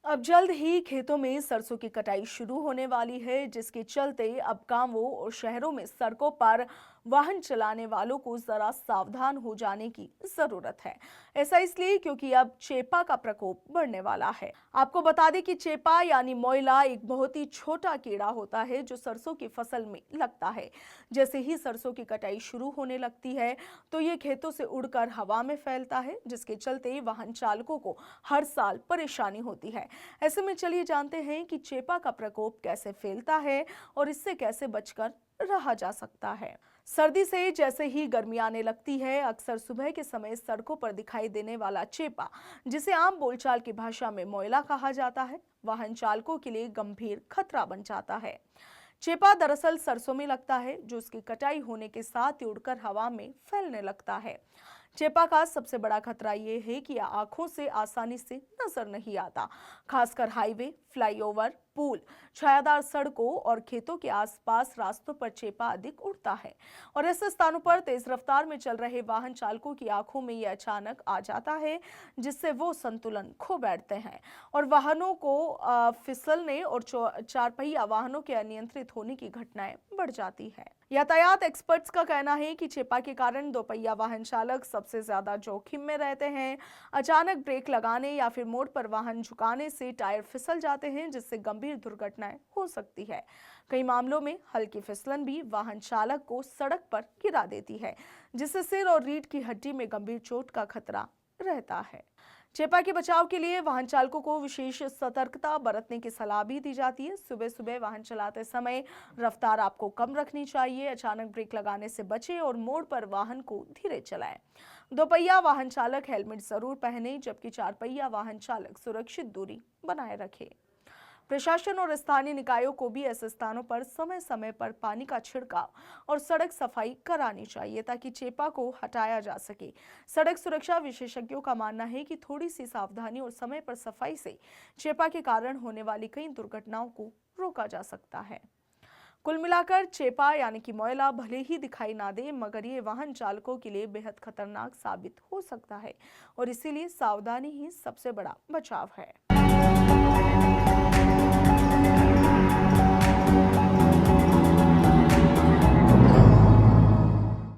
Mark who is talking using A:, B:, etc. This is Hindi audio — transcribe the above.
A: अब जल्द ही खेतों में सरसों की कटाई शुरू होने वाली है, जिसके चलते अब गांवों और शहरों में सड़कों पर वाहन चलाने वालों को जरा सावधान हो जाने की जरूरत है। ऐसा इसलिए क्योंकि अब चेपा का प्रकोप बढ़ने वाला है। आपको बता दें कि चेपा यानी मोइला एक बहुत ही छोटा कीड़ा होता है जो सरसों की फसल में लगता है। जैसे ही सरसों की कटाई शुरू होने लगती है तो ये खेतों से उड़कर हवा में फैलता है, जिसके चलते वाहन चालकों को हर साल परेशानी होती है। ऐसे में चलिए जानते हैं कि चेपा का प्रकोप कैसे फैलता है और इससे कैसे बचकर रहा जा सकता है। सर्दी से जैसे ही गर्मी आने लगती है, अक्सर सुबह के समय सड़कों पर दिखाई देने वाला चेपा, जिसे आम बोलचाल की भाषा में मोइला कहा जाता है, वाहन चालकों के लिए गंभीर खतरा बन जाता है। चेपा दरअसल सरसों में लगता है, जो उसकी कटाई होने के साथ ही उड़कर हवा में फैलने लगता है। चेपा का सबसे बड़ा खतरा यह है कि यह आंखों से आसानी से नजर नहीं आता, खासकर हाईवे, फ्लाईओवर, पुल, छायादार सड़कों और खेतों के आसपास रास्तों पर चेपा अधिक उड़ता है। और ऐसे स्थानों पर तेज रफ्तार में चल रहे वाहन चालकों की आंखों में यह अचानक आ जाता है, जिससे वो संतुलन खो बैठते हैं और वाहनों को फिसलने और चार पहिया वाहनों के अनियंत्रित होने की घटनाएं बढ़ जाती है। यातायात एक्सपर्ट्स का कहना है कि चेपा के कारण दोपहिया वाहन चालक सबसे ज्यादा जोखिम में रहते हैं। अचानक ब्रेक लगाने या फिर मोड़ पर वाहन झुकाने से टायर फिसल जाते हैं, जिससे गंभीर दुर्घटनाएं हो सकती है। कई मामलों में हल्की फिसलन भी वाहन चालक को सड़क पर गिरा देती है, जिससे सिर और रीढ़ की हड्डी में गंभीर चोट का खतरा रहता है। चेपा के बचाव के लिए वाहन चालकों को विशेष सतर्कता बरतने की सलाह भी दी जाती है। सुबह सुबह वाहन चलाते समय रफ्तार आपको कम रखनी चाहिए, अचानक ब्रेक लगाने से बचें और मोड़ पर वाहन को धीरे चलाएं। दोपहिया वाहन चालक हेलमेट जरूर पहने, जबकि चार पहिया वाहन चालक सुरक्षित दूरी बनाए रखे। प्रशासन और स्थानीय निकायों को भी ऐसे स्थानों पर समय समय पर पानी का छिड़काव और सड़क सफाई करानी चाहिए, ताकि चेपा को हटाया जा सके। सड़क सुरक्षा विशेषज्ञों का मानना है कि थोड़ी सी सावधानी और समय पर सफाई से चेपा के कारण होने वाली कई दुर्घटनाओं को रोका जा सकता है। कुल मिलाकर चेपा यानी कि मोइला भले ही दिखाई ना दे, मगर ये वाहन चालकों के लिए बेहद खतरनाक साबित हो सकता है और इसीलिए सावधानी ही सबसे बड़ा बचाव है।